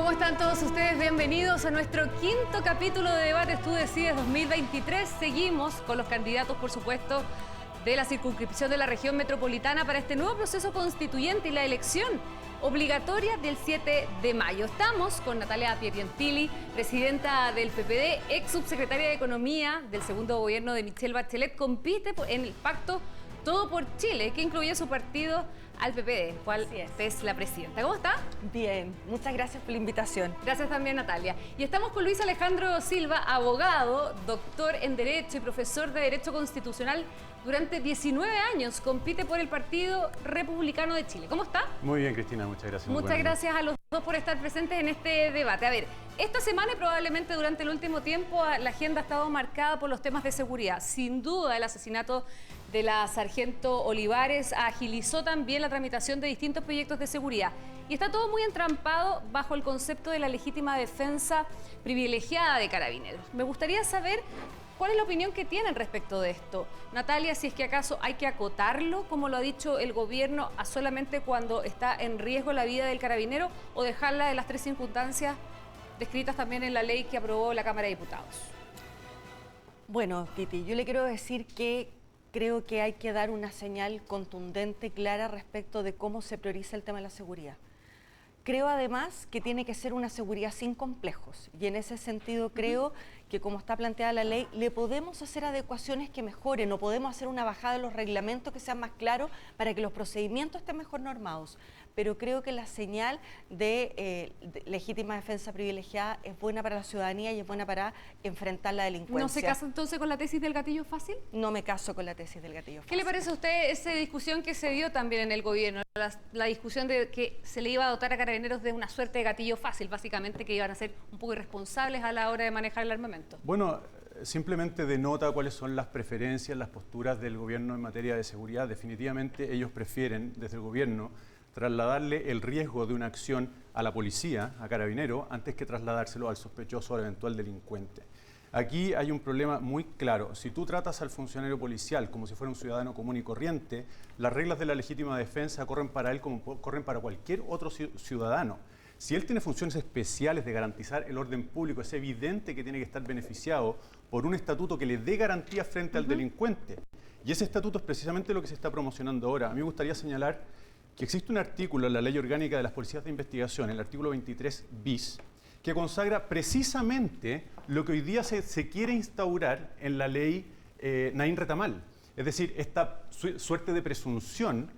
¿Cómo están todos ustedes? Bienvenidos a nuestro quinto capítulo de Debates Tú Decides 2023. Seguimos con los candidatos, por supuesto, de la circunscripción de la región metropolitana para este nuevo proceso constituyente y la elección obligatoria del 7 de mayo. Estamos con Natalia Piergentili, presidenta del PPD, ex subsecretaria de Economía del segundo gobierno de Michelle Bachelet. Compite en el pacto Todo por Chile, que incluye su partido al PPD, cual usted es la presidenta. ¿Cómo está? Bien, muchas gracias por la invitación. Gracias también, Natalia. Y estamos con Luis Alejandro Silva, abogado, doctor en Derecho y profesor de Derecho Constitucional. Durante 19 años compite por el Partido Republicano de Chile. ¿Cómo está? Muy bien, Cristina, muchas gracias. Muchas gracias a los dos por estar presentes en este debate. A ver, esta semana y probablemente durante el último tiempo la agenda ha estado marcada por los temas de seguridad. Sin duda, el asesinato de la sargento Olivares agilizó también la tramitación de distintos proyectos de seguridad. Y está todo muy entrampado bajo el concepto de la legítima defensa privilegiada de Carabineros. Me gustaría saber cuál es la opinión que tienen respecto de esto. Natalia, si es que acaso hay que acotarlo, como lo ha dicho el gobierno, a solamente cuando está en riesgo la vida del carabinero, o dejarla de las tres circunstancias descritas también en la ley que aprobó la Cámara de Diputados. Bueno, Titi, yo le quiero decir que creo que hay que dar una señal contundente, clara respecto de cómo se prioriza el tema de la seguridad. Creo además que tiene que ser una seguridad sin complejos y en ese sentido creo que como está planteada la ley le podemos hacer adecuaciones que mejoren o podemos hacer una bajada de los reglamentos que sean más claros para que los procedimientos estén mejor normados. Pero creo que la señal de legítima defensa privilegiada es buena para la ciudadanía y es buena para enfrentar la delincuencia. ¿No se casa entonces con la tesis del gatillo fácil? No me caso con la tesis del gatillo fácil. ¿Qué le parece a usted esa discusión que se dio también en el gobierno? La discusión de que se le iba a dotar a Carabineros de una suerte de gatillo fácil, básicamente que iban a ser un poco irresponsables a la hora de manejar el armamento. Bueno, simplemente denota cuáles son las preferencias, las posturas del gobierno en materia de seguridad. Definitivamente ellos prefieren, desde el gobierno, trasladarle el riesgo de una acción a la policía, a Carabinero, antes que trasladárselo al sospechoso o al eventual delincuente. Aquí hay un problema muy claro. Si tú tratas al funcionario policial como si fuera un ciudadano común y corriente, las reglas de la legítima defensa corren para él como corren para cualquier otro ciudadano. Si él tiene funciones especiales de garantizar el orden público, es evidente que tiene que estar beneficiado por un estatuto que le dé garantía frente al delincuente. Y ese estatuto es precisamente lo que se está promocionando ahora. A mí me gustaría señalar que existe un artículo en la Ley Orgánica de las Policías de Investigación, el artículo 23 bis, que consagra precisamente lo que hoy día se quiere instaurar en la ley Naín Retamal. Es decir, esta suerte de presunción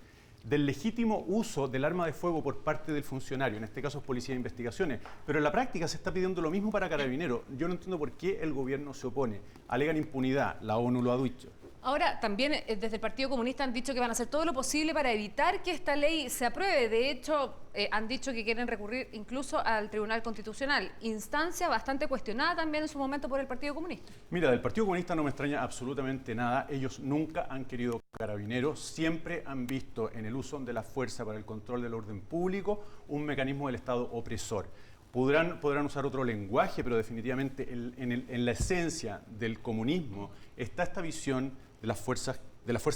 del legítimo uso del arma de fuego por parte del funcionario, en este caso es Policía de Investigaciones, pero en la práctica se está pidiendo lo mismo para Carabineros. Yo no entiendo por qué el gobierno se opone. Alegan impunidad, la ONU lo ha dicho. Ahora, también desde el Partido Comunista han dicho que van a hacer todo lo posible para evitar que esta ley se apruebe. De hecho, han dicho que quieren recurrir incluso al Tribunal Constitucional, instancia bastante cuestionada también en su momento por el Partido Comunista. Mira, del Partido Comunista no me extraña absolutamente nada. Ellos nunca han querido Carabineros, siempre han visto en el uso de la fuerza para el control del orden público un mecanismo del Estado opresor. Podrán usar otro lenguaje, pero definitivamente en la esencia del comunismo está esta visión de las fuerzas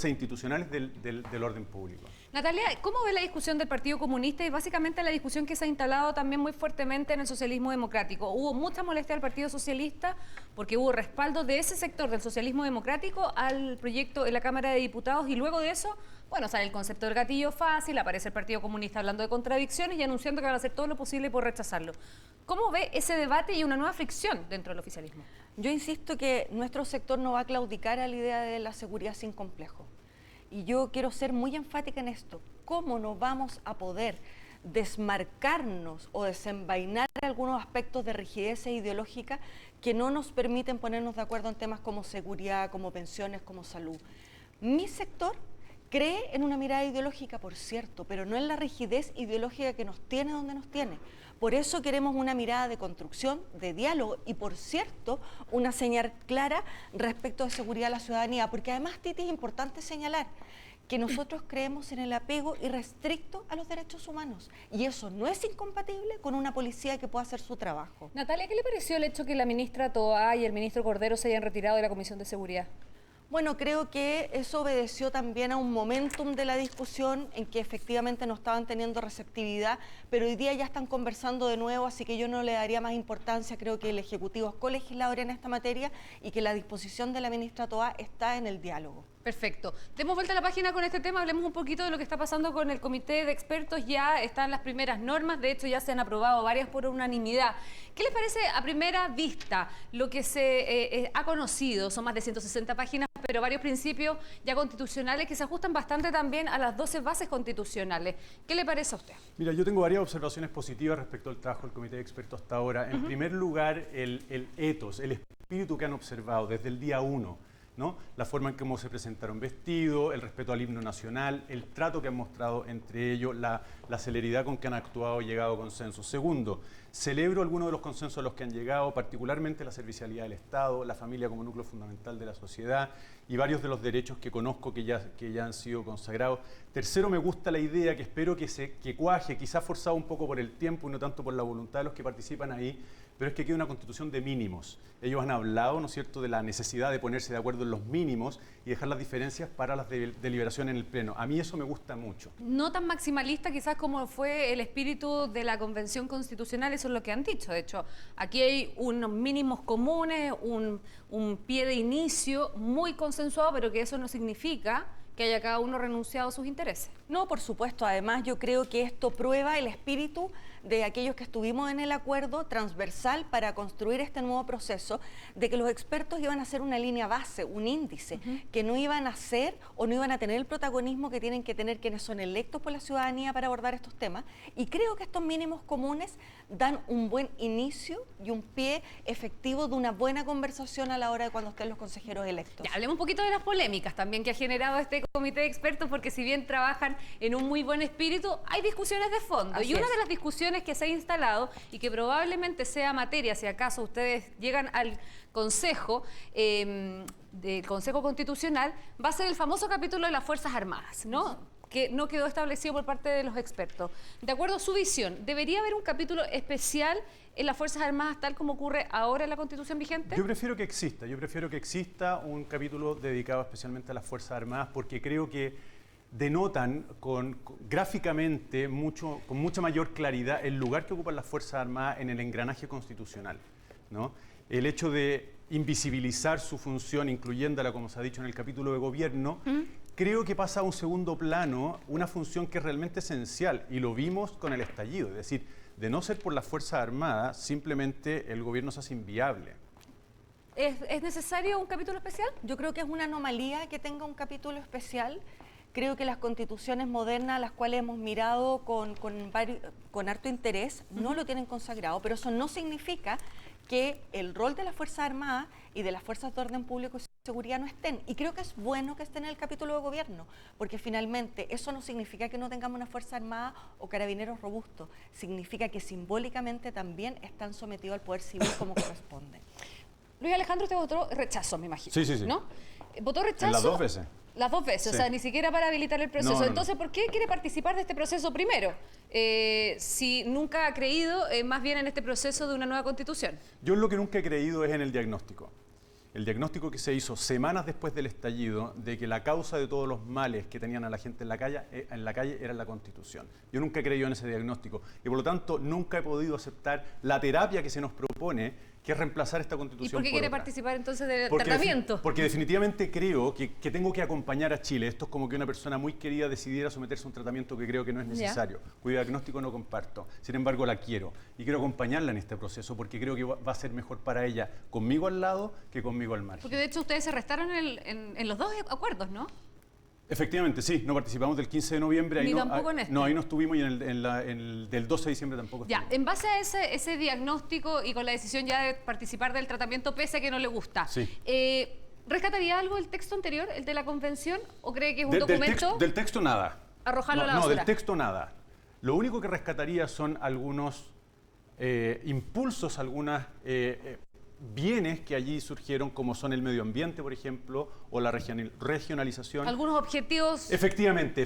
institucionales del orden público. Natalia, ¿cómo ve la discusión del Partido Comunista y básicamente la discusión que se ha instalado también muy fuertemente en el socialismo democrático? Hubo mucha molestia del Partido Socialista porque hubo respaldo de ese sector del socialismo democrático al proyecto en la Cámara de Diputados y luego de eso, bueno, sale el concepto del gatillo fácil, aparece el Partido Comunista hablando de contradicciones y anunciando que van a hacer todo lo posible por rechazarlo. ¿Cómo ve ese debate y una nueva fricción dentro del oficialismo? Yo insisto que nuestro sector no va a claudicar a la idea de la seguridad sin complejo. Y yo quiero ser muy enfática en esto. ¿Cómo no vamos a poder desmarcarnos o desenvainar algunos aspectos de rigidez ideológica que no nos permiten ponernos de acuerdo en temas como seguridad, como pensiones, como salud? Mi sector cree en una mirada ideológica, por cierto, pero no en la rigidez ideológica que nos tiene donde nos tiene. Por eso queremos una mirada de construcción, de diálogo y, por cierto, una señal clara respecto de seguridad a la ciudadanía. Porque además, Titi, es importante señalar que nosotros creemos en el apego irrestricto a los derechos humanos. Y eso no es incompatible con una policía que pueda hacer su trabajo. Natalia, ¿qué le pareció el hecho que la ministra Toá y el ministro Cordero se hayan retirado de la Comisión de Seguridad? Bueno, creo que eso obedeció también a un momentum de la discusión en que efectivamente no estaban teniendo receptividad, pero hoy día ya están conversando de nuevo, así que yo no le daría más importancia. Creo que el Ejecutivo es colegislador en esta materia y que la disposición de la ministra Toá está en el diálogo. Perfecto. Demos vuelta a la página con este tema, hablemos un poquito de lo que está pasando con el comité de expertos. Ya están las primeras normas, de hecho ya se han aprobado varias por unanimidad. ¿Qué les parece a primera vista lo que se ha conocido? Son más de 160 páginas, pero varios principios ya constitucionales que se ajustan bastante también a las 12 bases constitucionales. ¿Qué le parece a usted? Mira, yo tengo varias observaciones positivas respecto al trabajo del comité de expertos hasta ahora. En primer lugar, el ethos, el espíritu que han observado desde el día 1. ¿No? La forma en cómo se presentaron vestidos, el respeto al himno nacional, el trato que han mostrado entre ellos, la celeridad con que han actuado y llegado a consensos. Segundo, celebro algunos de los consensos a los que han llegado, particularmente la servicialidad del Estado, la familia como núcleo fundamental de la sociedad y varios de los derechos que conozco que ya han sido consagrados. Tercero, me gusta la idea que espero que cuaje, quizás forzado un poco por el tiempo y no tanto por la voluntad de los que participan ahí, pero es que quede una constitución de mínimos. Ellos han hablado, ¿no es cierto?, de la necesidad de ponerse de acuerdo en los mínimos y dejar las diferencias para las deliberaciones en el Pleno. A mí eso me gusta mucho. No tan maximalista quizás como fue el espíritu de la Convención Constitucional, eso es lo que han dicho. De hecho, aquí hay unos mínimos comunes, un pie de inicio muy consensuado, pero que eso no significa que haya cada uno renunciado a sus intereses. No, por supuesto. Además, yo creo que esto prueba el espíritu de aquellos que estuvimos en el acuerdo transversal para construir este nuevo proceso, de que los expertos iban a ser una línea base, un índice, que no iban a ser o no iban a tener el protagonismo que tienen que tener quienes son electos por la ciudadanía para abordar estos temas. Y creo que estos mínimos comunes dan un buen inicio y un pie efectivo de una buena conversación a la hora de cuando estén los consejeros electos. Ya, hablemos un poquito de las polémicas también que ha generado este comité de expertos, porque si bien trabajan en un muy buen espíritu, hay discusiones de fondo. Así y una es. de las discusiones que se ha instalado y que probablemente sea materia, si acaso ustedes llegan al Consejo, del Consejo Constitucional, va a ser el famoso capítulo de las Fuerzas Armadas, ¿no? Que no quedó establecido por parte de los expertos. De acuerdo a su visión, ¿debería haber un capítulo especial en las Fuerzas Armadas tal como ocurre ahora en la Constitución vigente? Yo prefiero que exista un capítulo dedicado especialmente a las Fuerzas Armadas, porque creo que denotan gráficamente con mucha mayor claridad el lugar que ocupan las Fuerzas Armadas en el engranaje constitucional, ¿no? El hecho de invisibilizar su función, incluyéndola, como se ha dicho en el capítulo de gobierno, creo que pasa a un segundo plano una función que es realmente esencial, y lo vimos con el estallido. Es decir, de no ser por las Fuerzas Armadas, simplemente el gobierno se hace inviable. ¿Es necesario un capítulo especial? Yo creo que es una anomalía que tenga un capítulo especial. Creo que las constituciones modernas, las cuales hemos mirado con harto interés, no lo tienen consagrado, pero eso no significa que el rol de las Fuerzas Armadas y de las Fuerzas de Orden Público y Seguridad no estén. Y creo que es bueno que estén en el capítulo de gobierno, porque finalmente eso no significa que no tengamos una Fuerza Armada o carabineros robustos, significa que simbólicamente también están sometidos al poder civil como corresponde. Luis Alejandro, usted votó rechazo, me imagino. Sí. ¿No? ¿Votó rechazo? En las dos veces. Las dos veces, Sí. O sea, ni siquiera para habilitar el proceso. No. Entonces, ¿por qué quiere participar de este proceso primero? Si nunca ha creído más bien en este proceso de una nueva constitución. Yo lo que nunca he creído es en el diagnóstico. El diagnóstico que se hizo semanas después del estallido de que la causa de todos los males que tenían a la gente en la calle era la Constitución. Yo nunca he creído en ese diagnóstico y por lo tanto nunca he podido aceptar la terapia que se nos propone, que es reemplazar esta Constitución. ¿Y por qué quiere otra. participar entonces del Porque tratamiento? Porque definitivamente creo que tengo que acompañar a Chile. Esto es como que una persona muy querida decidiera someterse a un tratamiento que creo que no es necesario, cuyo diagnóstico no comparto. Sin embargo, la quiero y quiero acompañarla en este proceso porque creo que va a ser mejor para ella conmigo al lado que conmigo al margen. Porque de hecho ustedes se restaron en los dos acuerdos, ¿no? Efectivamente, sí, no participamos del 15 de noviembre. Ni Ahí no, tampoco en este. No, ahí no estuvimos y en el del 12 de diciembre tampoco Ya, estuvimos. en base a ese diagnóstico y con la decisión ya de participar del tratamiento pese a que no le gusta, Sí. ¿rescataría algo del texto anterior, el de la convención, o cree que es un documento Del texto nada. arrojarlo a la No, basura? del texto nada. Lo único que rescataría son algunos impulsos, algunas bienes que allí surgieron, como son el medio ambiente, por ejemplo, o la regionalización. Algunos objetivos. Efectivamente,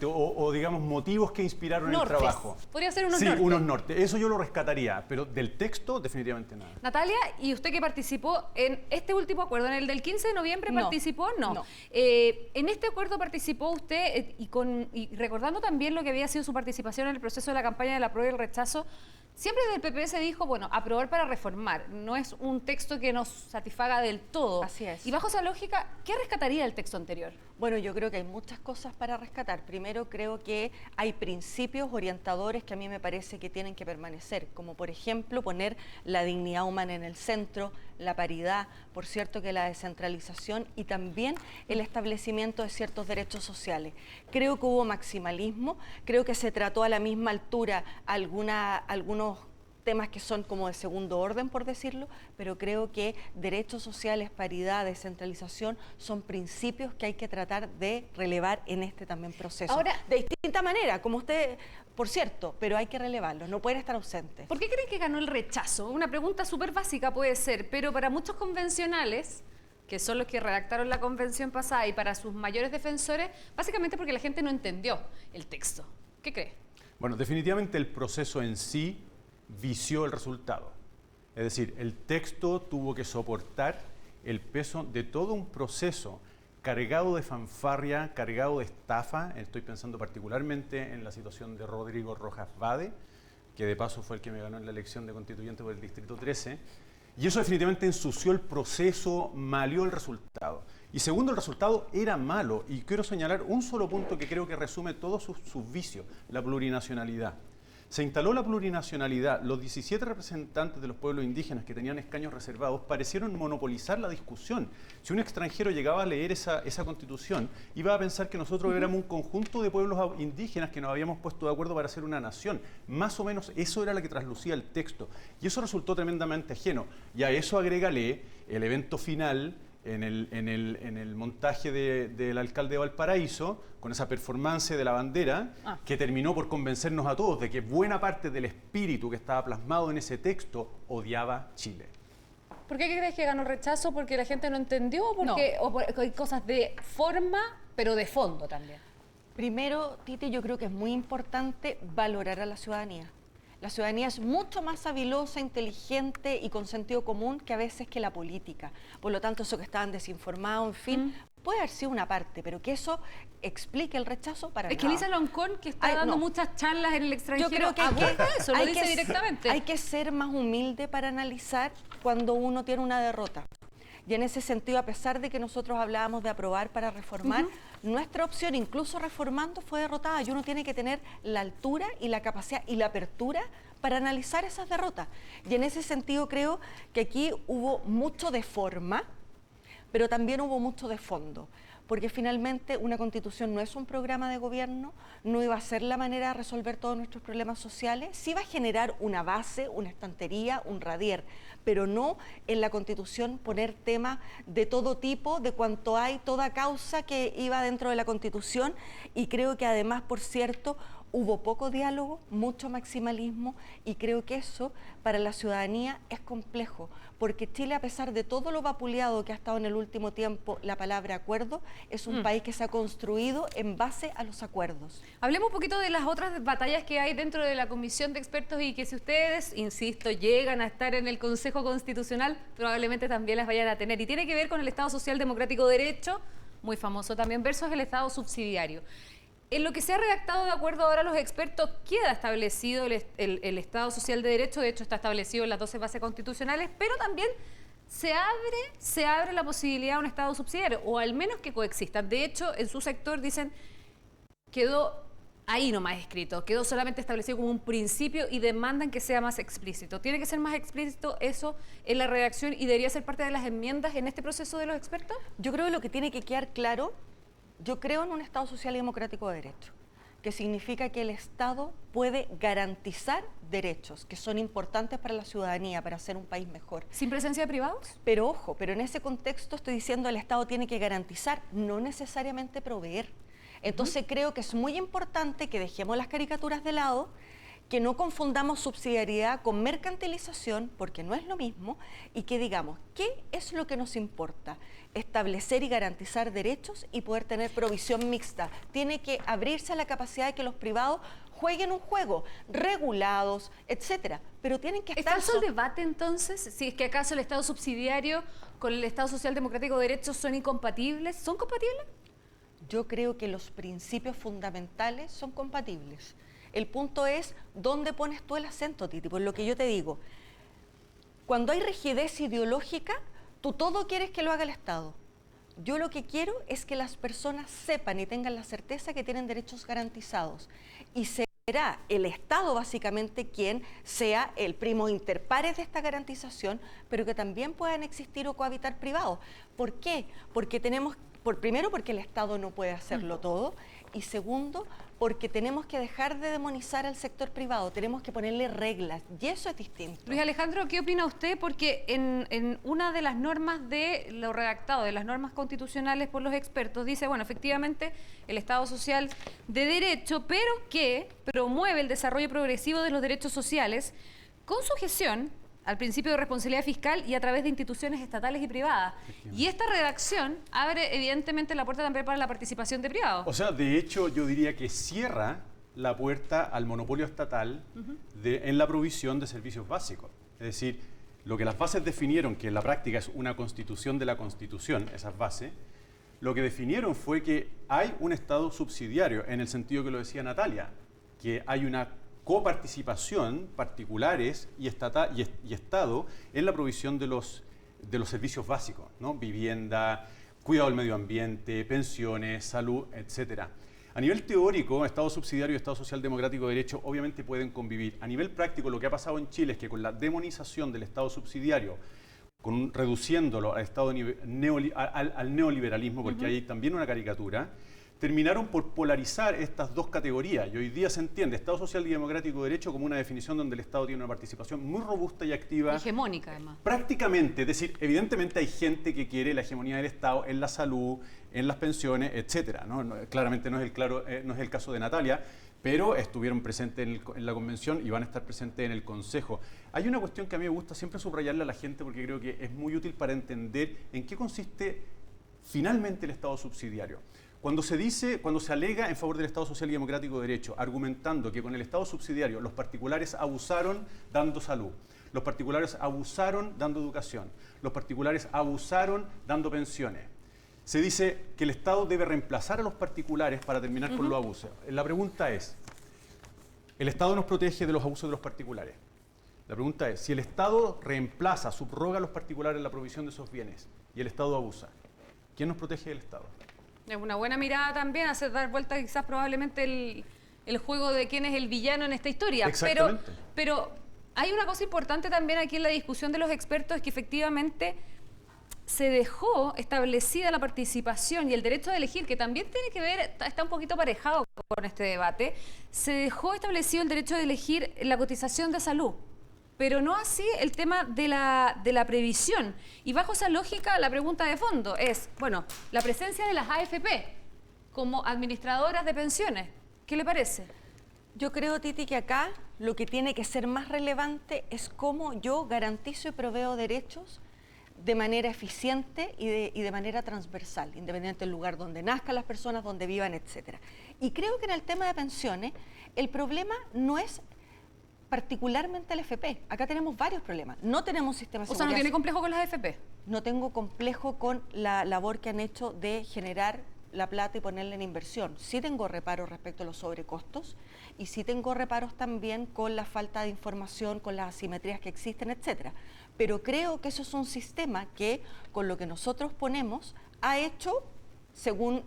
o digamos motivos que inspiraron el trabajo. Podría ser unos sí, nortes. unos nortes. Eso yo lo rescataría, pero del texto definitivamente nada. Natalia, ¿y usted que participó en este último acuerdo, en el del 15 de noviembre No. participó? No. No. En este acuerdo participó usted y recordando también lo que había sido su participación en el proceso de la campaña de la prueba y el rechazo. Siempre desde el PP se dijo, bueno, aprobar para reformar. No es un texto que nos satisfaga del todo. Así es. Y bajo esa lógica, ¿qué rescataría del texto anterior? Bueno, yo creo que hay muchas cosas para rescatar. Primero, creo que hay principios orientadores que a mí me parece que tienen que permanecer, como por ejemplo poner la dignidad humana en el centro, la paridad, por cierto que la descentralización y también el establecimiento de ciertos derechos sociales. Creo que hubo maximalismo, creo que se trató a la misma altura algunos temas que son como de segundo orden, por decirlo, pero creo que derechos sociales, paridad, descentralización son principios que hay que tratar de relevar en este también proceso. Ahora, de distinta manera, como usted, por cierto, pero hay que relevarlos, no pueden estar ausentes. ¿Por qué creen que ganó el rechazo? Una pregunta súper básica puede ser, pero para muchos convencionales, que son los que redactaron la convención pasada, y para sus mayores defensores, básicamente porque la gente no entendió el texto. ¿Qué cree? Bueno, definitivamente el proceso en sí vició el resultado. Es decir, el texto tuvo que soportar el peso de todo un proceso cargado de fanfarria, cargado de estafa. Estoy pensando particularmente en la situación de Rodrigo Rojas Vade, que de paso fue el que me ganó en la elección de constituyente por el Distrito 13. Y eso definitivamente ensució el proceso, malió el resultado. Y segundo, el resultado era malo. Y quiero señalar un solo punto que creo que resume todos sus vicios, la plurinacionalidad. Se instaló la plurinacionalidad. Los 17 representantes de los pueblos indígenas que tenían escaños reservados parecieron monopolizar la discusión. Si un extranjero llegaba a leer esa constitución, iba a pensar que nosotros éramos un conjunto de pueblos indígenas que nos habíamos puesto de acuerdo para hacer una nación. Más o menos eso era lo que traslucía el texto. Y eso resultó tremendamente ajeno. Y a eso agrégale el evento final en el montaje del alcalde de Valparaíso, con esa performance de la bandera, que terminó por convencernos a todos de que buena parte del espíritu que estaba plasmado en ese texto odiaba Chile. ¿Por qué crees que ganó el rechazo? ¿Porque la gente no entendió? ¿O porque hay cosas de forma, pero de fondo también? Primero, Titi, yo creo que es muy importante valorar a la ciudadanía. La ciudadanía es mucho más habilosa, inteligente y con sentido común que a veces que la política. Por lo tanto, eso que estaban desinformados, en fin, puede haber sido una parte, pero que eso explique el rechazo para nada. Es que Elisa Loncón, que está dando muchas charlas en el extranjero, yo creo que aborda eso, lo dice directamente. Hay que ser más humilde para analizar cuando uno tiene una derrota. Y en ese sentido, a pesar de que nosotros hablábamos de aprobar para reformar, nuestra opción, incluso reformando, fue derrotada. Y uno tiene que tener la altura y la capacidad y la apertura para analizar esas derrotas. Y en ese sentido creo que aquí hubo mucho de forma, pero también hubo mucho de fondo. Porque finalmente una constitución no es un programa de gobierno, no iba a ser la manera de resolver todos nuestros problemas sociales, sí iba a generar una base, una estantería, un radier, pero no en la constitución poner temas de todo tipo, de cuanto hay, toda causa que iba dentro de la constitución, y creo que además, por cierto, hubo poco diálogo, mucho maximalismo, y creo que eso para la ciudadanía es complejo, porque Chile, a pesar de todo lo vapuleado que ha estado en el último tiempo la palabra acuerdo, es un país que se ha construido en base a los acuerdos. Hablemos un poquito de las otras batallas que hay dentro de la comisión de expertos y que si ustedes, insisto, llegan a estar en el Consejo Constitucional, probablemente también las vayan a tener. Y tiene que ver con el Estado Social Democrático de Derecho, muy famoso también, versus el Estado subsidiario. En lo que se ha redactado de acuerdo ahora a los expertos, queda establecido el Estado Social de Derecho, de hecho está establecido en las 12 bases constitucionales, pero también se abre la posibilidad de un Estado subsidiario, o al menos que coexistan. De hecho, en su sector dicen, quedó ahí nomás escrito, quedó solamente establecido como un principio y demandan que sea más explícito. ¿Tiene que ser más explícito eso en la redacción y debería ser parte de las enmiendas en este proceso de los expertos? Yo creo que lo que tiene que quedar claro, yo creo en un Estado social y democrático de derecho, que significa que el Estado puede garantizar derechos que son importantes para la ciudadanía, para hacer un país mejor. ¿Sin presencia de privados? Pero ojo, pero en ese contexto estoy diciendo el Estado tiene que garantizar, no necesariamente proveer. Entonces creo que es muy importante que dejemos las caricaturas de lado, que no confundamos subsidiariedad con mercantilización, porque no es lo mismo, y que digamos, ¿qué es lo que nos importa? Establecer y garantizar derechos y poder tener provisión mixta. Tiene que abrirse a la capacidad de que los privados jueguen un juego, regulados, etcétera, pero tienen que ¿Es estar... falso el debate entonces? Si es que acaso el Estado subsidiario con el Estado Social Democrático de Derecho son incompatibles. ¿Son compatibles? Yo creo que los principios fundamentales son compatibles. El punto es, ¿dónde pones tú el acento, Titi? Por lo que yo te digo, cuando hay rigidez ideológica, tú todo quieres que lo haga el Estado. Yo lo que quiero es que las personas sepan y tengan la certeza que tienen derechos garantizados. Y será el Estado básicamente quien sea el primo inter pares de esta garantización, pero que también puedan existir o cohabitar privados. ¿Por qué? Porque primero, porque el Estado no puede hacerlo todo, y segundo, porque tenemos que dejar de demonizar al sector privado, tenemos que ponerle reglas, y eso es distinto. Luis Alejandro, ¿qué opina usted? Porque en una de las normas de lo redactado, de las normas constitucionales por los expertos, dice, bueno, efectivamente, el Estado Social de Derecho, pero que promueve el desarrollo progresivo de los derechos sociales con sujeción al principio de responsabilidad fiscal y a través de instituciones estatales y privadas. Y esta redacción abre evidentemente la puerta también para la participación de privados. O sea, de hecho, yo diría que cierra la puerta al monopolio estatal en la provisión de servicios básicos. Es decir, lo que las bases definieron, que en la práctica es una constitución de la Constitución, esas bases, lo que definieron fue que hay un Estado subsidiario, en el sentido que lo decía Natalia, que hay una coparticipación particulares y Estado en la provisión de los servicios básicos, ¿no? Vivienda, cuidado del medio ambiente, pensiones, salud, etcétera. A nivel teórico, Estado subsidiario y Estado Social Democrático de Derecho obviamente pueden convivir. A nivel práctico, lo que ha pasado en Chile es que con la demonización del Estado subsidiario, reduciéndolo al al neoliberalismo, porque hay también una caricatura, terminaron por polarizar estas dos categorías. Y hoy día se entiende Estado Social y Democrático de Derecho como una definición donde el Estado tiene una participación muy robusta y activa. Hegemónica, además. Prácticamente, es decir, evidentemente hay gente que quiere la hegemonía del Estado en la salud, en las pensiones, etcétera, ¿no? Claramente no es el caso de Natalia, pero estuvieron presentes en la convención y van a estar presentes en el Consejo. Hay una cuestión que a mí me gusta siempre subrayarle a la gente porque creo que es muy útil para entender en qué consiste finalmente el Estado subsidiario. Cuando se alega en favor del Estado Social y Democrático de Derecho, argumentando que con el Estado subsidiario los particulares abusaron dando salud, los particulares abusaron dando educación, los particulares abusaron dando pensiones, se dice que el Estado debe reemplazar a los particulares para terminar con los abusos. La pregunta es, ¿el Estado nos protege de los abusos de los particulares? La pregunta es, si el Estado reemplaza, subroga a los particulares en la provisión de esos bienes y el Estado abusa, ¿quién nos protege del Estado? Es una buena mirada también, hacer dar vuelta quizás probablemente el juego de quién es el villano en esta historia. Exactamente. Pero hay una cosa importante también aquí en la discusión de los expertos, es que efectivamente se dejó establecida la participación y el derecho de elegir, que también tiene que ver, está un poquito aparejado con este debate, se dejó establecido el derecho de elegir la cotización de salud, pero no así el tema de la previsión. Y bajo esa lógica, la pregunta de fondo es, bueno, la presencia de las AFP como administradoras de pensiones, ¿qué le parece? Yo creo, Titi, que acá lo que tiene que ser más relevante es cómo yo garantizo y proveo derechos de manera eficiente y de manera transversal, independiente del lugar donde nazcan las personas, donde vivan, etcétera. Y creo que en el tema de pensiones, el problema no es particularmente el FP. Acá tenemos varios problemas. No tenemos sistema de seguridad. O sea, ¿no tiene complejo con las AFP? No tengo complejo con la labor que han hecho de generar la plata y ponerla en inversión. Sí tengo reparos respecto a los sobrecostos y sí tengo reparos también con la falta de información, con las asimetrías que existen, etcétera. Pero creo que eso es un sistema que, con lo que nosotros ponemos, ha hecho, según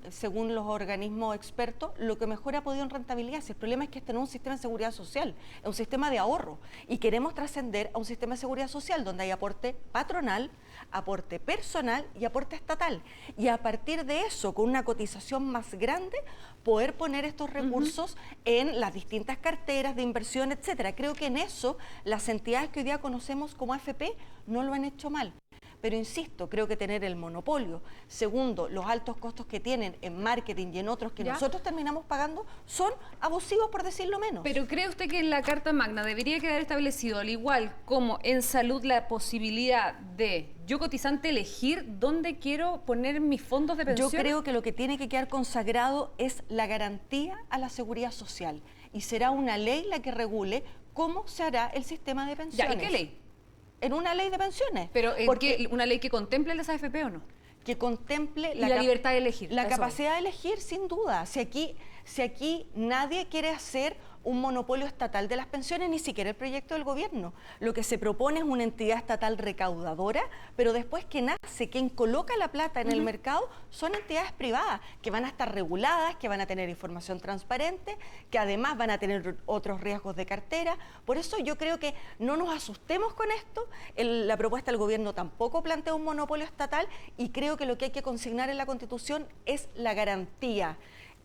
los organismos expertos, lo que mejor ha podido en rentabilidad. Si el problema es que este no es un sistema de seguridad social, es un sistema de ahorro. Y queremos trascender a un sistema de seguridad social donde hay aporte patronal, aporte personal y aporte estatal. Y a partir de eso, con una cotización más grande, poder poner estos recursos en las distintas carteras de inversión, etcétera. Creo que en eso las entidades que hoy día conocemos como AFP no lo han hecho mal. Pero insisto, creo que tener el monopolio, segundo, los altos costos impuestos que tienen en marketing y en otros que ¿Ya? nosotros terminamos pagando son abusivos, por decirlo menos. Pero ¿cree usted que en la Carta Magna debería quedar establecido, al igual como en salud, la posibilidad de yo cotizante elegir dónde quiero poner mis fondos de pensión? Yo creo que lo que tiene que quedar consagrado es la garantía a la seguridad social y será una ley la que regule cómo se hará el sistema de pensiones. ¿Ya? ¿Y qué ley? En una ley de pensiones. Pero porque ¿una ley que contemple las AFP o no? que contemple Y la libertad de elegir. la eso capacidad de elegir, sin duda. Si aquí nadie quiere hacer un monopolio estatal de las pensiones, ni siquiera el proyecto del gobierno. Lo que se propone es una entidad estatal recaudadora, pero después que nace, quien coloca la plata en el mercado, son entidades privadas, que van a estar reguladas, que van a tener información transparente, que además van a tener otros riesgos de cartera. Por eso yo creo que no nos asustemos con esto. La propuesta del gobierno tampoco plantea un monopolio estatal y creo que lo que hay que consignar en la Constitución es la garantía.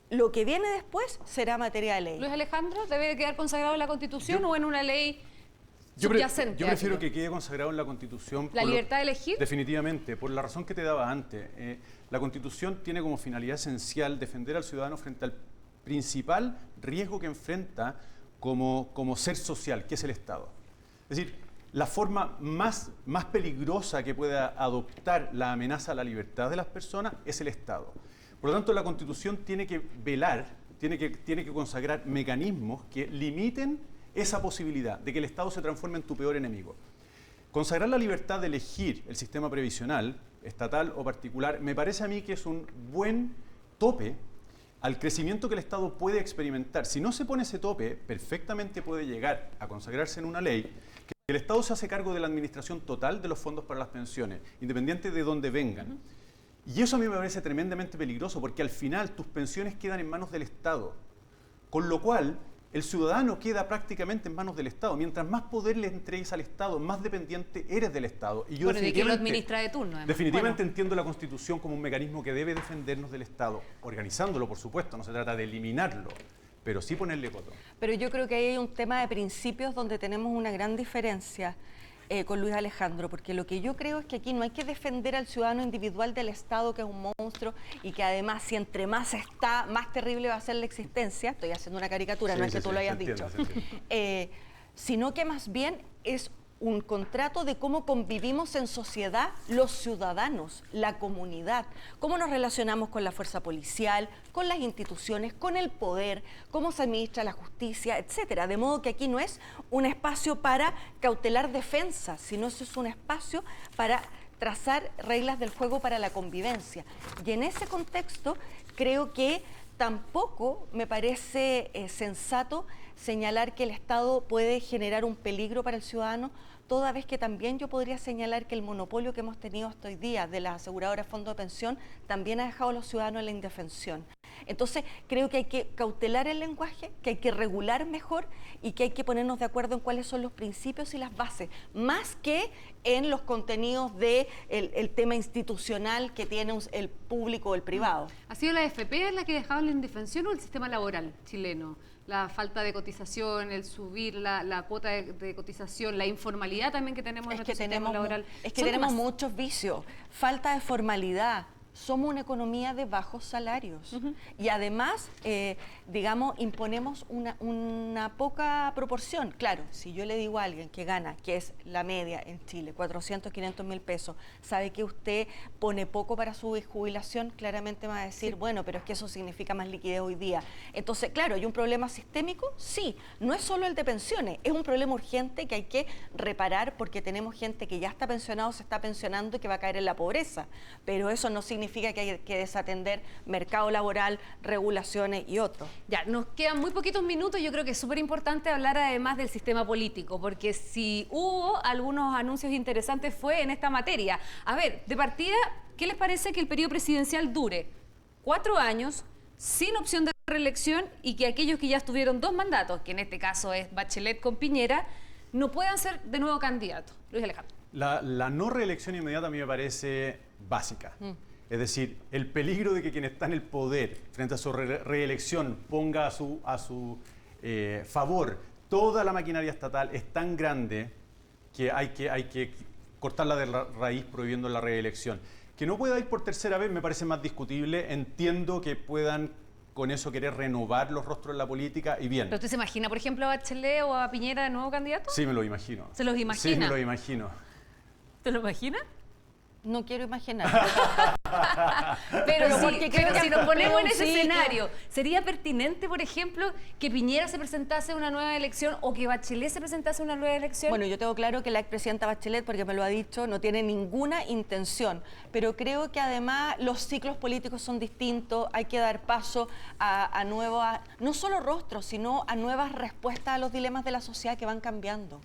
Lo que viene después será materia de ley. Luis Alejandro, ¿debe quedar consagrado en la Constitución o en una ley subyacente? Yo prefiero que quede consagrado en la Constitución. ¿La libertad de elegir? Definitivamente, por la razón que te daba antes. La Constitución tiene como finalidad esencial defender al ciudadano frente al principal riesgo que enfrenta como ser social, que es el Estado. Es decir, la forma más peligrosa que pueda adoptar la amenaza a la libertad de las personas es el Estado. Por lo tanto, la Constitución tiene que velar, tiene que consagrar mecanismos que limiten esa posibilidad de que el Estado se transforme en tu peor enemigo. Consagrar la libertad de elegir el sistema previsional, estatal o particular, me parece a mí que es un buen tope al crecimiento que el Estado puede experimentar. Si no se pone ese tope, perfectamente puede llegar a consagrarse en una ley que el Estado se hace cargo de la administración total de los fondos para las pensiones, independiente de dónde vengan. Y eso a mí me parece tremendamente peligroso porque al final tus pensiones quedan en manos del Estado, con lo cual el ciudadano queda prácticamente en manos del Estado. Mientras más poder le entregues al Estado, más dependiente eres del Estado. Y yo Bueno, ¿de quién lo administra de turno? Además. Definitivamente entiendo la Constitución como un mecanismo que debe defendernos del Estado, organizándolo, por supuesto, no se trata de eliminarlo, pero sí ponerle coto. Pero yo creo que ahí hay un tema de principios donde tenemos una gran diferencia con Luis Alejandro, porque lo que yo creo es que aquí no hay que defender al ciudadano individual del Estado, que es un monstruo, y que además, si entre más está, más terrible va a ser la existencia. Estoy haciendo una caricatura, no es que tú lo hayas dicho. Sino que más bien es un contrato de cómo convivimos en sociedad los ciudadanos, la comunidad, cómo nos relacionamos con la fuerza policial, con las instituciones, con el poder, cómo se administra la justicia, etcétera. De modo que aquí no es un espacio para cautelar defensas, sino es un espacio para trazar reglas del juego para la convivencia. Y en ese contexto creo que tampoco me parece sensato señalar que el Estado puede generar un peligro para el ciudadano, toda vez que también yo podría señalar que el monopolio que hemos tenido hasta hoy día de las aseguradoras de fondos de pensión también ha dejado a los ciudadanos en la indefensión. Entonces, creo que hay que cautelar el lenguaje, que hay que regular mejor y que hay que ponernos de acuerdo en cuáles son los principios y las bases, más que en los contenidos del tema institucional que tiene el público o el privado. ¿Ha sido la AFP la que ha dejado la indefensión o el sistema laboral chileno? La falta de cotización, el subir la cuota de cotización, la informalidad también que tenemos en nuestro sistema laboral. Es que tenemos muchos vicios, falta de formalidad. Somos una economía de bajos salarios y además, digamos, imponemos una poca proporción. Claro, si yo le digo a alguien que gana, que es la media en Chile, 400, 500 mil pesos, sabe que usted pone poco para su jubilación, claramente me va a decir, bueno, pero es que eso significa más liquidez hoy día. Entonces, claro, ¿hay un problema sistémico? Sí, no es solo el de pensiones, es un problema urgente que hay que reparar porque tenemos gente que ya está pensionado, se está pensionando y que va a caer en la pobreza, pero eso no significa que hay que desatender mercado laboral, regulaciones y otros. Ya, nos quedan muy poquitos minutos. Yo creo que es súper importante hablar además del sistema político, porque si hubo algunos anuncios interesantes fue en esta materia. A ver, de partida, ¿qué les parece que el periodo presidencial dure 4 años sin opción de reelección y que aquellos que ya estuvieron 2 mandatos, que en este caso es Bachelet con Piñera, no puedan ser de nuevo candidatos? Luis Alejandro. La no reelección inmediata a mí me parece básica. Es decir, el peligro de que quien está en el poder frente a su reelección ponga a su favor toda la maquinaria estatal es tan grande que hay que cortarla de raíz prohibiendo la reelección. Que no pueda ir por tercera vez me parece más discutible. Entiendo que puedan con eso querer renovar los rostros en la política y bien. ¿Pero usted se imagina, por ejemplo, a Bachelet o a Piñera de nuevo candidato? Sí, me lo imagino. ¿Se los imagina? Sí, me lo imagino. ¿Te lo imaginas? No quiero imaginar. Pero porque si nos ponemos en ese sí, escenario, ¿sería pertinente, por ejemplo, que Piñera se presentase a una nueva elección o que Bachelet se presentase a una nueva elección? Bueno, yo tengo claro que la expresidenta Bachelet, porque me lo ha dicho, no tiene ninguna intención, pero creo que además los ciclos políticos son distintos, hay que dar paso a nuevas, no solo rostros, sino a nuevas respuestas a los dilemas de la sociedad que van cambiando.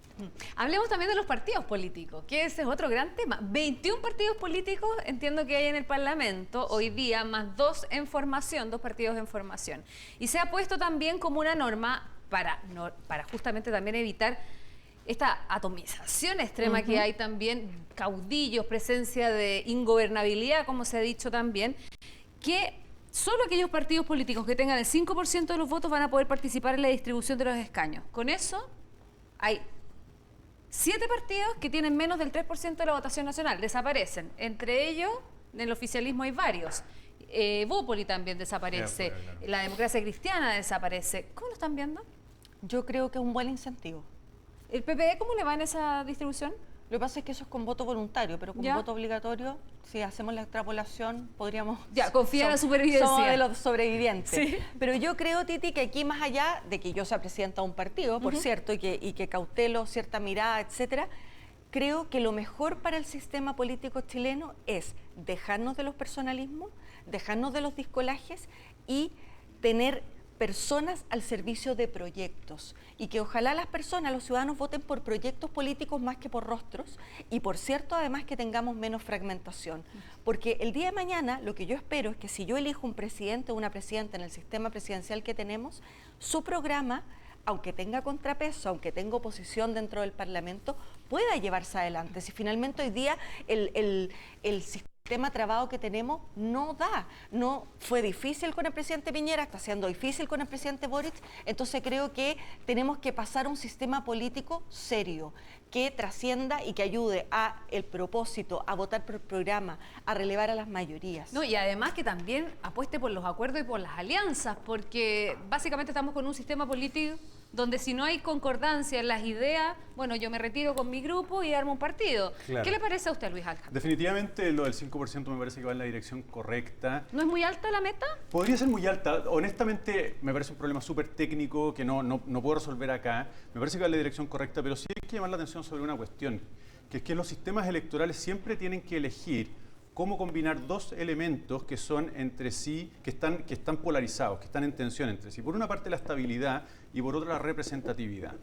Hablemos también de los partidos políticos, que ese es otro gran tema. 21 partidos políticos entiendo que hay en el Parlamento hoy día, más 2 en formación, 2 partidos en formación. Y se ha puesto también como una norma para justamente también evitar esta atomización extrema que hay también, caudillos, presencia de ingobernabilidad, como se ha dicho también, que solo aquellos partidos políticos que tengan el 5% de los votos van a poder participar en la distribución de los escaños. Con eso hay 7 partidos que tienen menos del 3% de la votación nacional, desaparecen. Entre ellos, en el oficialismo hay varios. Bópoli también desaparece, claro. la democracia cristiana desaparece. ¿Cómo lo están viendo? Yo creo que es un buen incentivo. ¿El PPD cómo le va en esa distribución? Lo que pasa es que eso es con voto voluntario, pero con ¿Ya? voto obligatorio, si hacemos la extrapolación, podríamos... Ya, confía en la supervivencia. Somos de los sobrevivientes. Sí. Pero yo creo, Titi, que aquí más allá de que yo sea presidenta de un partido, por cierto, y que cautelo cierta mirada, etcétera, creo que lo mejor para el sistema político chileno es dejarnos de los personalismos, dejarnos de los discolajes y tener personas al servicio de proyectos y que ojalá las personas, los ciudadanos voten por proyectos políticos más que por rostros y por cierto además que tengamos menos fragmentación, porque el día de mañana lo que yo espero es que si yo elijo un presidente o una presidenta en el sistema presidencial que tenemos, su programa, aunque tenga contrapeso, aunque tenga oposición dentro del Parlamento, pueda llevarse adelante. Si finalmente hoy día el sistema trabado que tenemos no da. No fue difícil con el presidente Piñera, está siendo difícil con el presidente Boric, entonces creo que tenemos que pasar a un sistema político serio, que trascienda y que ayude a el propósito, a votar por programa, a relevar a las mayorías. No, y además que también apueste por los acuerdos y por las alianzas, porque básicamente estamos con un sistema político donde si no hay concordancia en las ideas, bueno, yo me retiro con mi grupo y armo un partido. Claro. ¿Qué le parece a usted, Luis Alcántara? Definitivamente lo del 5% me parece que va en la dirección correcta. ¿No es muy alta la meta? Podría ser muy alta. Honestamente, me parece un problema súper técnico que no puedo resolver acá. Me parece que va en la dirección correcta, pero sí hay que llamar la atención sobre una cuestión, que es que los sistemas electorales siempre tienen que elegir cómo combinar 2 elementos que son entre sí, que están polarizados, que están en tensión entre sí. Por una parte la estabilidad y por otra la representatividad.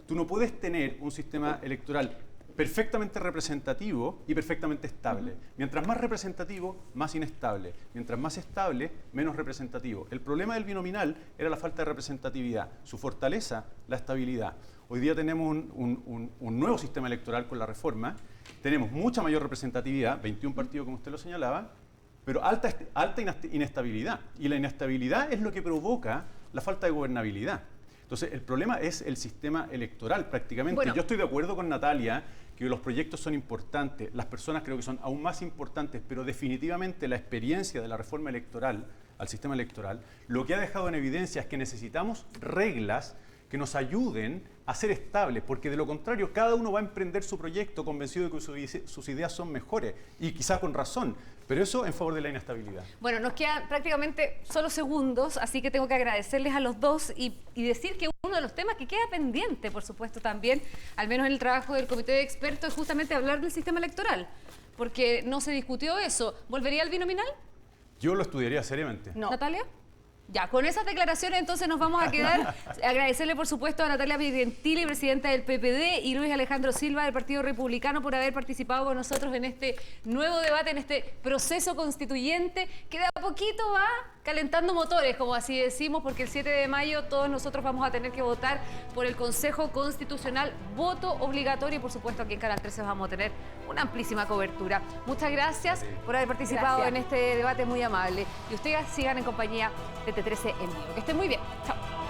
Tú no puedes tener un sistema electoral perfectamente representativo y perfectamente estable. Mientras más representativo, más inestable. Mientras más estable, menos representativo. El problema del binominal era la falta de representatividad. Su fortaleza, la estabilidad. Hoy día tenemos un nuevo sistema electoral con la reforma. Tenemos mucha mayor representatividad, 21 partidos como usted lo señalaba, pero alta inestabilidad. Y la inestabilidad es lo que provoca la falta de gobernabilidad. Entonces, el problema es el sistema electoral prácticamente. Bueno. Yo estoy de acuerdo con Natalia que los proyectos son importantes, las personas creo que son aún más importantes, pero definitivamente la experiencia de la reforma electoral al sistema electoral, lo que ha dejado en evidencia es que necesitamos reglas que nos ayuden a ser estables, porque de lo contrario cada uno va a emprender su proyecto convencido de que sus ideas son mejores y quizá con razón, pero eso en favor de la inestabilidad. Bueno, nos quedan prácticamente solo segundos, así que tengo que agradecerles a los dos y decir que uno de los temas que queda pendiente, por supuesto también, al menos en el trabajo del comité de expertos, es justamente hablar del sistema electoral, porque no se discutió eso. ¿Volvería al binominal? Yo lo estudiaría seriamente. No. ¿Natalia? Ya, con esas declaraciones entonces nos vamos a quedar. Agradecerle por supuesto a Natalia Pignatelli, presidenta del PPD, y Luis Alejandro Silva del Partido Republicano por haber participado con nosotros en este nuevo debate, en este proceso constituyente que de a poquito va calentando motores, como así decimos, porque el 7 de mayo todos nosotros vamos a tener que votar por el Consejo Constitucional, voto obligatorio, y por supuesto aquí en Canal 13 vamos a tener una amplísima cobertura. Muchas gracias por haber participado en este debate muy amable, y ustedes sigan en compañía de T13 en vivo. Que estén muy bien. Chao.